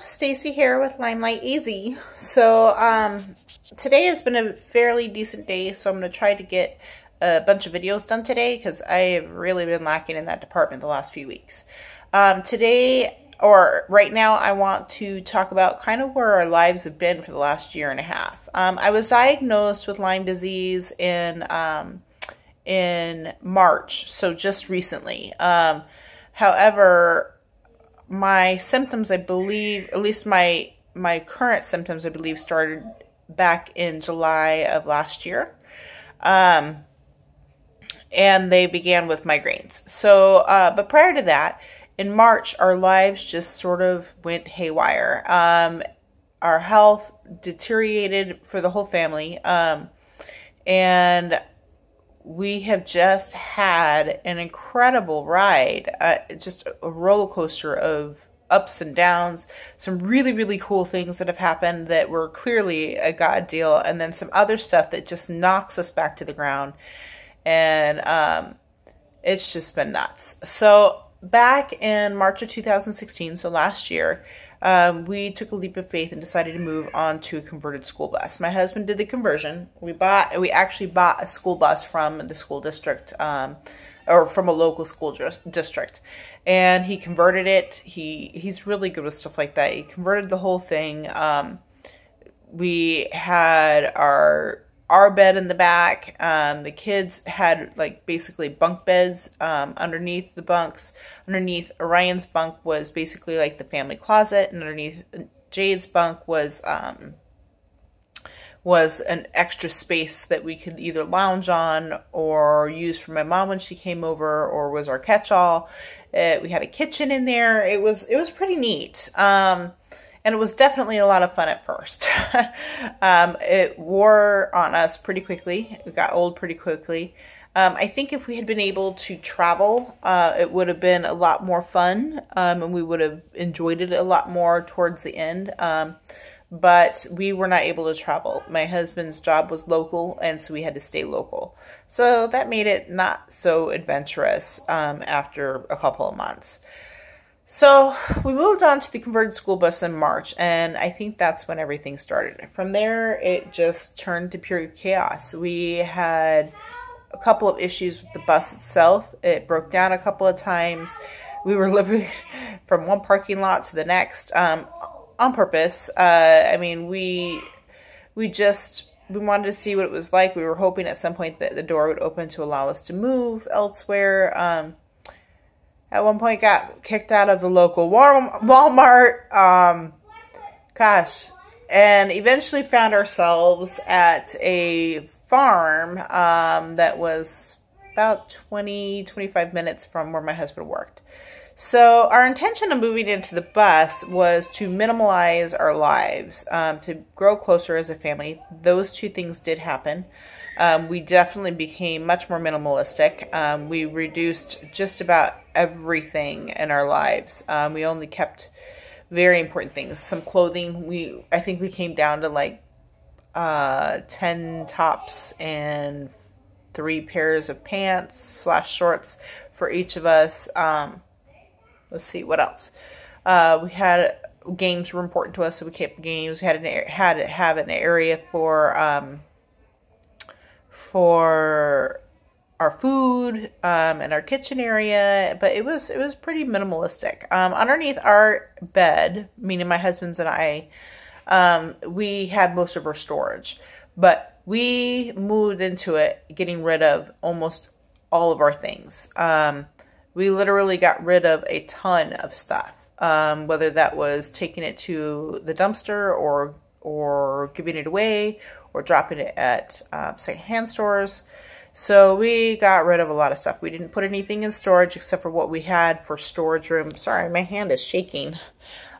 Stacy here with Limelight Easy. So today has been a fairly decent day, so I'm going to try to get a bunch of videos done today because I have really been lacking in that department the last few weeks. Right now, I want to talk about kind of where our lives have been for the last year and a half. I was diagnosed with Lyme disease in March, so just recently. However, my symptoms, I believe, at least my current symptoms, I believe, started back in July of last year. And they began with migraines. So, but prior to that, in March, our lives just sort of went haywire. Our health deteriorated for the whole family. And we have just had an incredible ride, just a roller coaster of ups and downs, some really, really cool things that have happened that were clearly a God deal, and then some other stuff that just knocks us back to the ground. And it's just been nuts. So back in March of 2016, so last year, we took a leap of faith and decided to move on to a converted school bus. My husband did the conversion. We actually bought a school bus from the school district, or from a local school district, and he converted it. He's really good with stuff like that. He converted the whole thing. We had our bed in the back. The kids had like basically bunk beds underneath the bunks. Underneath Orion's bunk was basically like the family closet, and underneath Jade's bunk was an extra space that we could either lounge on or use for my mom when she came over, or was our catch-all. We had a kitchen in there. It was pretty neat. And it was definitely a lot of fun at first. It wore on us pretty quickly. It got old pretty quickly. I think if we had been able to travel, it would have been a lot more fun, and we would have enjoyed it a lot more towards the end. But we were not able to travel. My husband's job was local, and so we had to stay local. So that made it not so adventurous after a couple of months. So we moved on to the converted school bus in March, and I think that's when everything started. From there, it just turned to pure chaos. We had a couple of issues with the bus itself. It broke down a couple of times. We were living from one parking lot to the next on purpose. I mean, we wanted to see what it was like. We were hoping at some point that the door would open to allow us to move elsewhere. At one point got kicked out of the local Walmart. And eventually found ourselves at a farm that was about 20-25 minutes from where my husband worked. So our intention of moving into the bus was to minimalize our lives, to grow closer as a family. Those two things did happen. We definitely became much more minimalistic. We reduced just about everything in our lives. We only kept very important things. Some clothing. I think we came down to like 10 tops and 3 pairs of pants / shorts for each of us. Let's see, what else? We had games were important to us, so we kept games. We had to have an area for our food and our kitchen area, but it was pretty minimalistic. Underneath our bed, meaning my husband's and I, we had most of our storage, but we moved into it getting rid of almost all of our things. We literally got rid of a ton of stuff, whether that was taking it to the dumpster or giving it away or dropping it at secondhand stores. So we got rid of a lot of stuff. We didn't put anything in storage except for what we had for storage room. Sorry, my hand is shaking.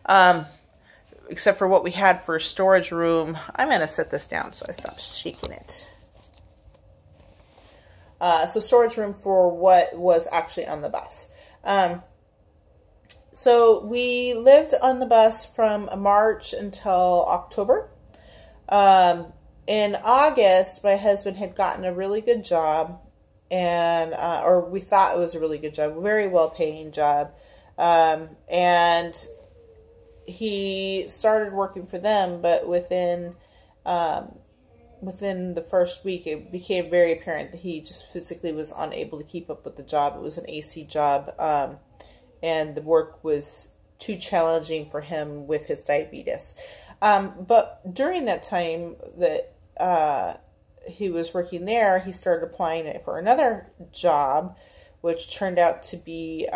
Except for what we had for storage room. I'm going to set this down so I stop shaking it. So storage room for what was actually on the bus. So we lived on the bus from March until October. In August, my husband had gotten a really good job, and or we thought it was a really good job, very well-paying job, and he started working for them, but within the first week, it became very apparent that he just physically was unable to keep up with the job. It was an AC job, and the work was too challenging for him with his diabetes. But during that time that he was working there, he started applying for another job, which turned out to be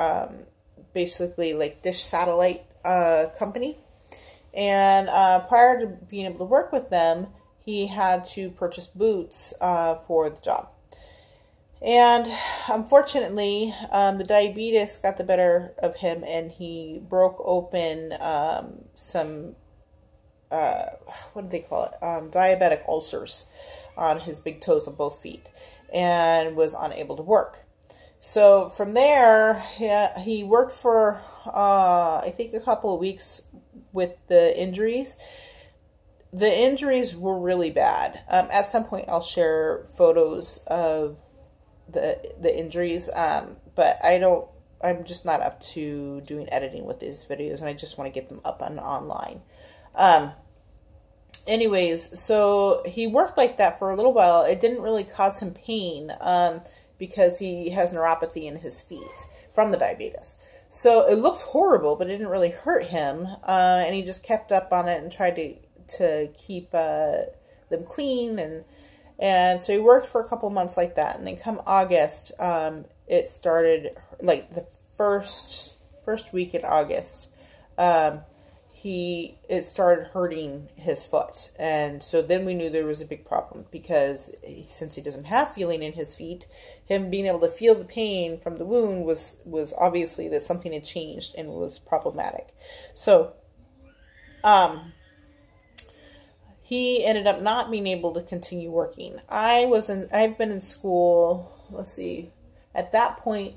basically like Dish Satellite company. And prior to being able to work with them, he had to purchase boots for the job. And unfortunately, the diabetes got the better of him, and he broke open some, what do they call it? Diabetic ulcers on his big toes of both feet, and was unable to work. So from there, he worked for, I think, a couple of weeks with the injuries. The injuries were really bad. At some point, I'll share photos of the injuries, but I'm just not up to doing editing with these videos, and I just want to get them up online. Anyways, so he worked like that for a little while. It didn't really cause him pain, because he has neuropathy in his feet from the diabetes. So it looked horrible, but it didn't really hurt him, and he just kept up on it and tried to keep them clean, and so he worked for a couple months like that, and then come August, it started, like the first week in August, it started hurting his foot, and so then we knew there was a big problem, because since he doesn't have feeling in his feet, him being able to feel the pain from the wound was obviously that something had changed and was problematic. So, he ended up not being able to continue working. I've been in school, let's see, at that point,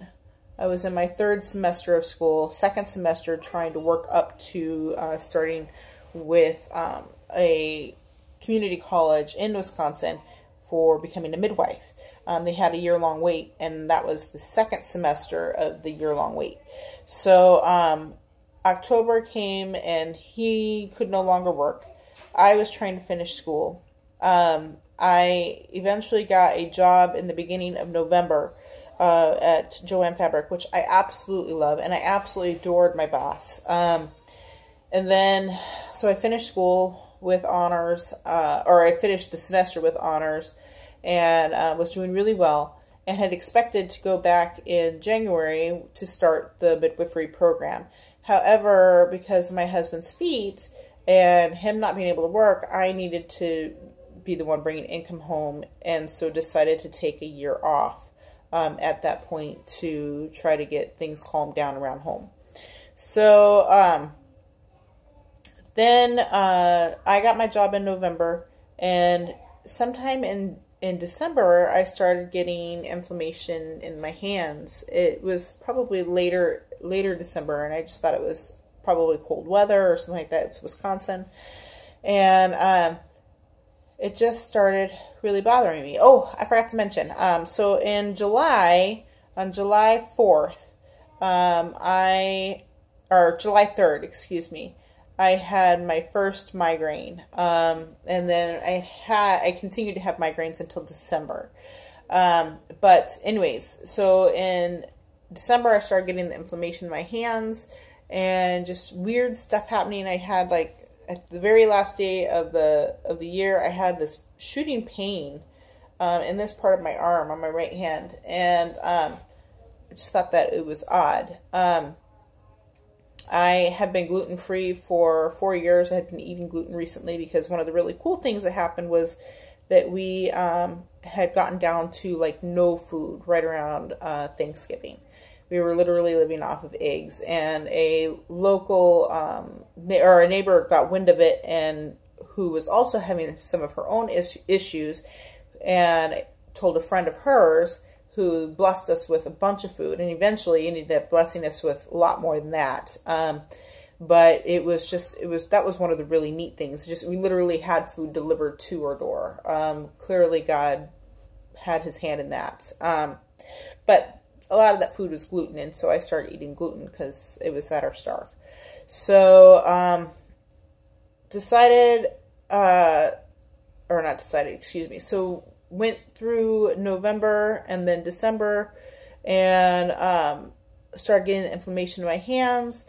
I was in my third semester of school, second semester, trying to work up to starting with a community college in Wisconsin for becoming a midwife. They had a year-long wait, and that was the second semester of the year-long wait. So October came, and he could no longer work. I was trying to finish school. I eventually got a job in the beginning of November at Joann Fabric, which I absolutely love, and I absolutely adored my boss. And then, so I finished school with honors, or I finished the semester with honors, and was doing really well, and had expected to go back in January to start the midwifery program. However, because of my husband's feet and him not being able to work, I needed to be the one bringing income home, and so decided to take a year off at that point to try to get things calmed down around home. So then I got my job in November, and sometime in December, I started getting inflammation in my hands. It was probably later December, and I just thought it was probably cold weather or something like that. It's Wisconsin. And it just started really bothering me. Oh, I forgot to mention. So in July, on July 4th, July 3rd, excuse me, I had my first migraine. And then I continued to have migraines until December. But anyways, so in December, I started getting the inflammation in my hands and just weird stuff happening. I had, like, at the very last day of the year, I had this shooting pain in this part of my arm on my right hand, and I just thought that it was odd. I have been gluten-free for 4 years. I had been eating gluten recently because one of the really cool things that happened was that we had gotten down to, like, no food right around Thanksgiving. We were literally living off of eggs, and a local, or a neighbor got wind of it, and who was also having some of her own issues, and told a friend of hers, who blessed us with a bunch of food, and eventually ended up blessing us with a lot more than that. But that was one of the really neat things. We literally had food delivered to our door. Clearly God had his hand in that. But a lot of that food was gluten, and so I started eating gluten because it was that or starve. So, decided, or not decided, excuse me. So went through November and then December, and started getting the inflammation in my hands.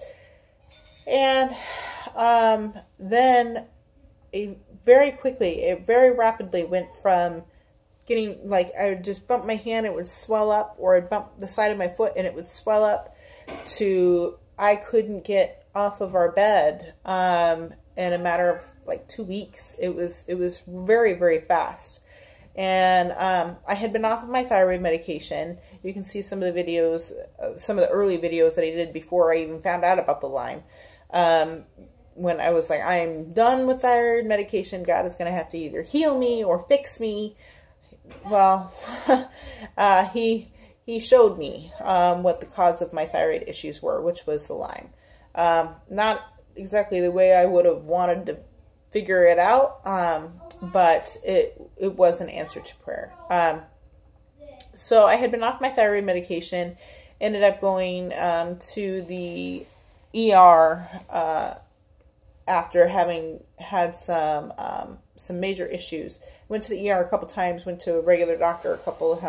And then it very rapidly went from getting, like, I would just bump my hand, it would swell up, or I'd bump the side of my foot and it would swell up, to I couldn't get off of our bed in a matter of like 2 weeks. It was very, very fast. And I had been off of my thyroid medication. You can see some of the videos, some of the early videos that I did before I even found out about the Lyme. When I was like, I am done with thyroid medication. God is going to have to either heal me or fix me. Well, he showed me what the cause of my thyroid issues were, which was the Lyme. Not exactly the way I would have wanted to figure it out, but it was an answer to prayer. So I had been off my thyroid medication, ended up going to the ER after having had some major issues. Went to the ER a couple times, went to a regular doctor a couple of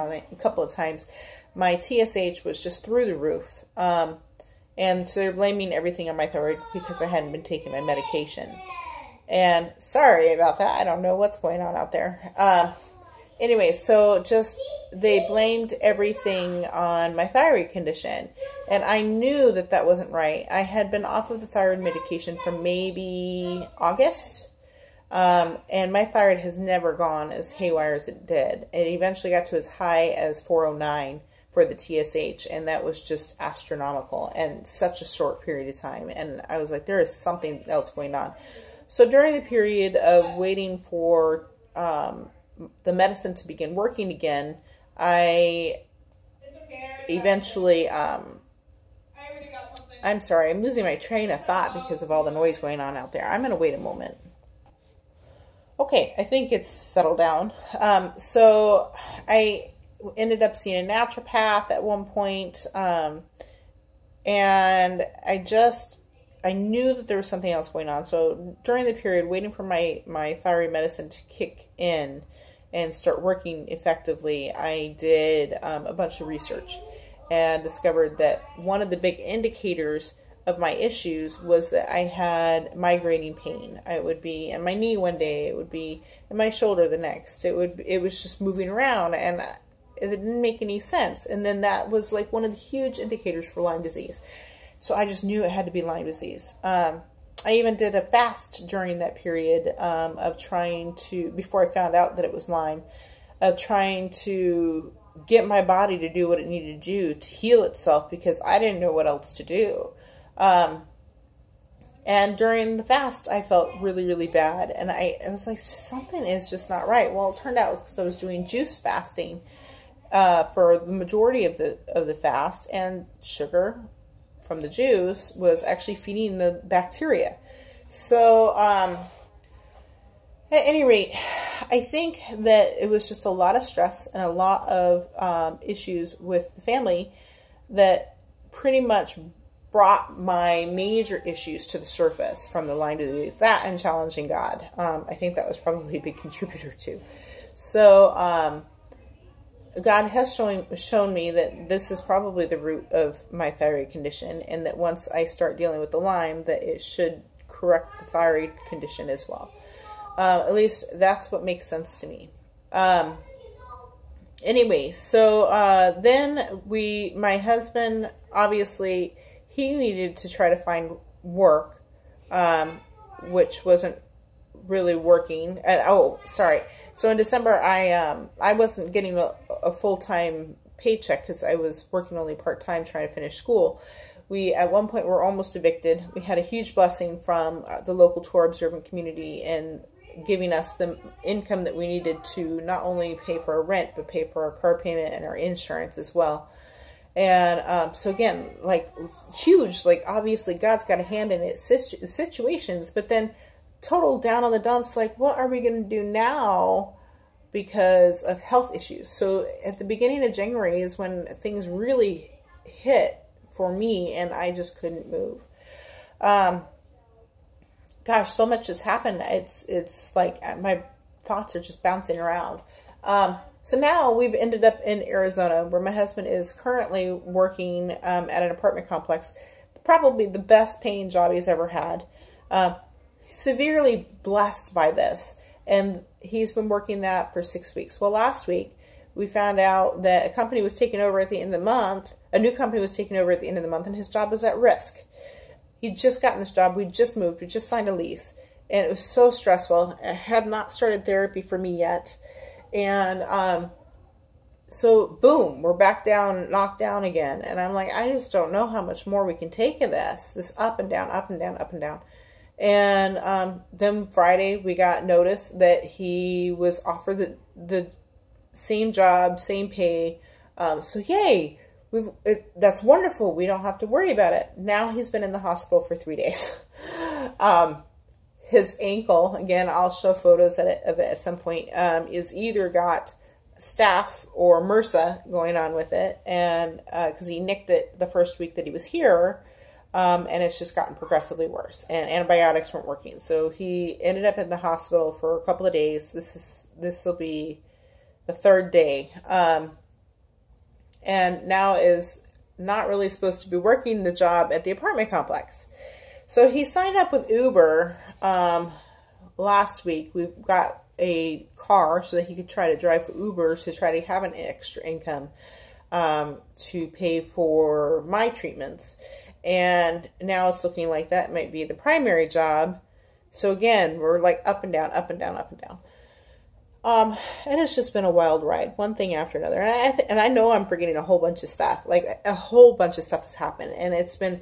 times. My TSH was just through the roof. And so they're blaming everything on my thyroid because I hadn't been taking my medication. And sorry about that. I don't know what's going on out there. Anyway, so just they blamed everything on my thyroid condition. And I knew that that wasn't right. I had been off of the thyroid medication for maybe August. And my thyroid has never gone as haywire as it did. It eventually got to as high as 409 for the TSH, and that was just astronomical and such a short period of time. And I was like, there is something else going on. So during the period of waiting for the medicine to begin working again, I eventually, I'm sorry, I'm losing my train of thought because of all the noise going on out there. I'm going to wait a moment. Okay, I think it's settled down. So I ended up seeing a naturopath at one point, and I knew that there was something else going on. So during the period waiting for my thyroid medicine to kick in and start working effectively, I did a bunch of research and discovered that one of the big indicators of my issues was that I had migrating pain. It would be in my knee one day, it would be in my shoulder the next. It was just moving around, and it didn't make any sense. And then that was like one of the huge indicators for Lyme disease. So I just knew it had to be Lyme disease. I even did a fast during that period of trying to, before I found out that it was Lyme, of trying to get my body to do what it needed to do to heal itself, because I didn't know what else to do. And during the fast, I felt really, really bad. And I was like, something is just not right. Well, it turned out it was because I was doing juice fasting for the majority of the fast, and sugar from the juice was actually feeding the bacteria. So, at any rate, I think that it was just a lot of stress and a lot of issues with the family that pretty much brought my major issues to the surface from the Lyme disease. That and challenging God. I think that was probably a big contributor too. So, God has shown me that this is probably the root of my thyroid condition, and that once I start dealing with the Lyme, that it should correct the thyroid condition as well. At least that's what makes sense to me. Anyway, so then my husband, obviously, he needed to try to find work, which wasn't really working. And oh, sorry. So in December, I wasn't getting a full-time paycheck because I was working only part-time trying to finish school. We, at one point, were almost evicted. We had a huge blessing from the local tour observant community in giving us the income that we needed to not only pay for our rent, but pay for our car payment and our insurance as well. And so again, like, huge, like, obviously God's got a hand in it, situations, but then total down on the dumps, like, what are we going to do now because of health issues? So at the beginning of January is when things really hit for me, and I just couldn't move. Gosh, so much has happened. It's like my thoughts are just bouncing around. So now we've ended up in Arizona, where my husband is currently working at an apartment complex. Probably the best paying job he's ever had. Severely blessed by this. And he's been working that for 6 weeks. Well, last week, we found out that a company was taken over at the end of the month. A new company was taken over at the end of the month, and his job was at risk. He'd just gotten this job. We'd just moved. We just signed a lease. And it was so stressful. I had not started therapy for me yet. And so, boom, we're back down, knocked down again. And I'm like, I just don't know how much more we can take of this. This up and down, up and down, up and down. And then Friday, we got notice that he was offered the same job, same pay. So, yay. That's wonderful. We don't have to worry about it. Now he's been in the hospital for 3 days. His ankle, again, I'll show photos of it at some point, is either got staph or MRSA going on with it, and because he nicked it the first week that he was here, and it's just gotten progressively worse, and antibiotics weren't working. So he ended up in the hospital for a couple of days. This will be the third day. And now is not really supposed to be working the job at the apartment complex. So he signed up with Uber last week. We got a car so that he could try to drive for Uber to try to have an extra income to pay for my treatments. And now it's looking like that might be the primary job. So again, we're like up and down, up and down, up and down. And it's just been a wild ride, one thing after another. And I know I'm forgetting a whole bunch of stuff. Like a whole bunch of stuff has happened, and it's been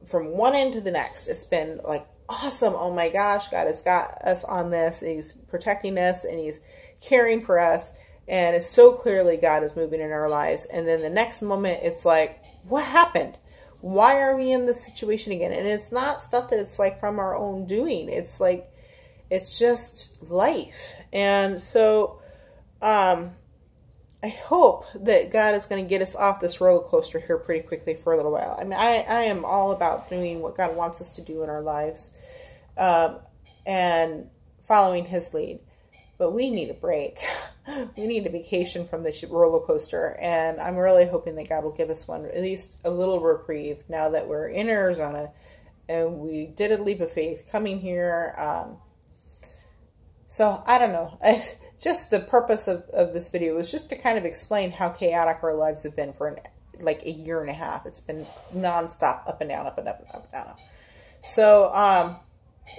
from one end to the next. It's been like awesome. Oh my gosh, God has got us on this. And he's protecting us, and he's caring for us. And it's so clearly God is moving in our lives. And then the next moment, it's like, what happened? Why are we in this situation again? And it's not stuff that it's like from our own doing. It's like, it's just life. And so I hope that God is going to get us off this roller coaster here pretty quickly for a little while. I mean, I am all about doing what God wants us to do in our lives and following his lead. But we need a break. We need a vacation from this roller coaster. And I'm really hoping that God will give us one, at least a little reprieve now that we're in Arizona and we did a leap of faith coming here. So, I don't know. Just the purpose of this video was just to kind of explain how chaotic our lives have been for like a year and a half. It's been nonstop, up and down, up and up, and up and down. Up. So,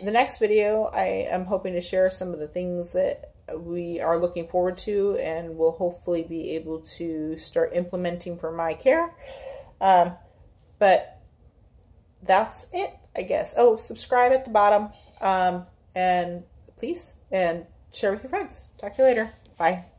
the next video, I am hoping to share some of the things that we are looking forward to and will hopefully be able to start implementing for my care. But that's it, I guess. Oh, subscribe at the bottom. And please, and share with your friends. Talk to you later. Bye.